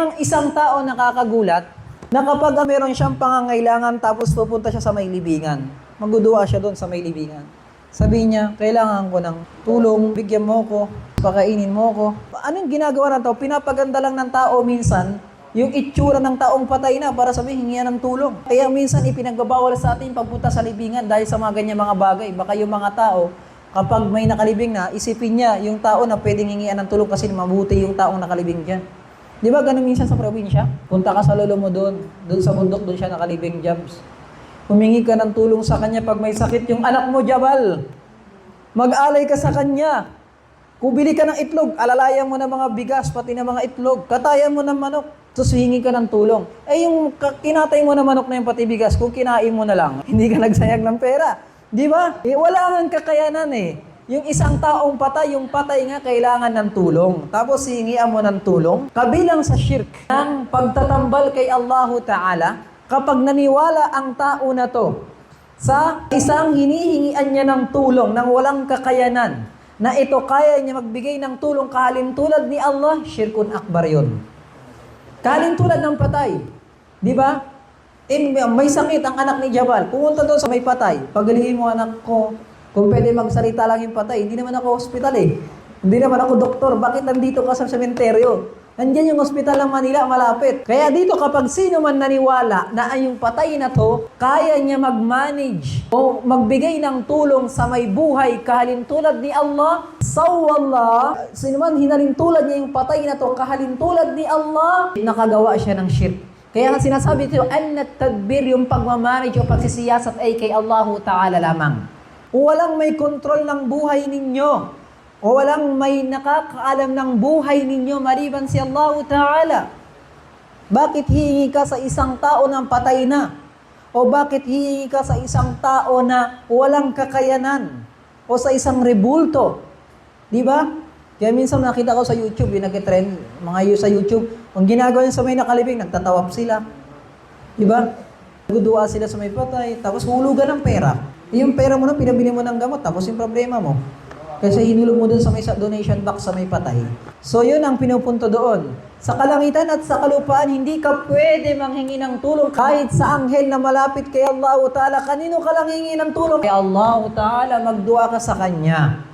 Ang isang tao nakakagulat na kapag meron siyang pangangailangan tapos pupunta siya sa may libingan, magdudua siya doon sa may libingan. Sabihin niya, kailangan ko ng tulong, bigyan mo ko, pakainin mo ko. Anong ginagawa ng tao? Pinapaganda lang ng tao minsan yung itsura ng taong patay na para sabihin hingian ng tulong. Kaya minsan ipinagbabawal sa atin pagpunta sa libingan dahil sa mga ganyan mga bagay. Baka yung mga tao, kapag may nakalibing na, isipin niya yung tao na pwedeng hingian ng tulong kasi mabuti yung taong nakalibing dyan. Di ba ganun minsan sa probinsya? Punta ka sa lolo mo doon sa bundok, doon siya nakalibing jobs. Humingi ka ng tulong sa kanya pag may sakit yung anak mo, Jabal. Mag-alay ka sa kanya. Kubili ka ng itlog, alalayan mo ng mga bigas, pati ng mga itlog, katayan mo ng manok, tapos hingi ka ng tulong. Eh yung kinatay mo ng manok na yung pati bigas, kung kinain mo na lang, hindi ka nagsayang ng pera. Di ba? Eh, wala nga kakayanan eh. Yung isang taong patay, yung patay nga kailangan ng tulong. Tapos hihingian mo ng tulong. Kabilang sa shirk, ang pagtatambal kay Allahu Ta'ala, kapag naniwala ang tao na to sa isang hinihingian niya ng tulong nang walang kakayanan, na ito kaya niya magbigay ng tulong kahalintulad ni Allah, syirkun akbar yun. Kahalintulad ng patay. Di ba? May sakit ang anak ni Jabal. Pumunta doon sa may patay. Pagalingin mo anak ko. Kung pwede magsalita lang yung patay. Hindi naman ako hospital eh. Hindi naman ako doktor. Bakit nandito ka sa sementeryo? Nandiyan yung hospital ng Manila, malapit. Kaya dito kapag sino man naniwala na ay yung patay na to, kaya niya mag-manage o magbigay ng tulong sa may buhay kahalintulad ni Allah, sawallah, sino man hinalintulad niya yung patay na to kahalintulad ni Allah, nakagawa siya ng shirk. Kaya nga sinasabi ito, annat tadbir, yung pagmamanage o pagsisiyasat ay kay Allahu Ta'ala lamang. Walang may kontrol ng buhay ninyo. O walang may nakakaalam ng buhay ninyo maliban si Allah Ta'ala. Bakit hihingi ka sa isang tao na patay na? O bakit hihingi ka sa isang tao na walang kakayanan? O sa isang rebulto? Di ba? Kaya minsan nakita ko sa YouTube, yung nag-trend, mga sa YouTube, ang ginagawa nyo sa may nakalibing, nagtatawap sila. Di ba? Nagdudua sila sa may patay, tapos hulugan ng pera. Yung pera mo na, pinabili mo ng gamot, tapos yung problema mo. Kasi hinulog mo dun sa may donation box sa may patay. So yun ang pinupunto doon. Sa kalangitan at sa kalupaan, hindi ka pwede manghingi ng tulong kahit sa anghel na malapit kay Allah Ta'ala. Kanino ka lang hingi ng tulong? Kay Allah Ta'ala, magdua ka sa Kanya.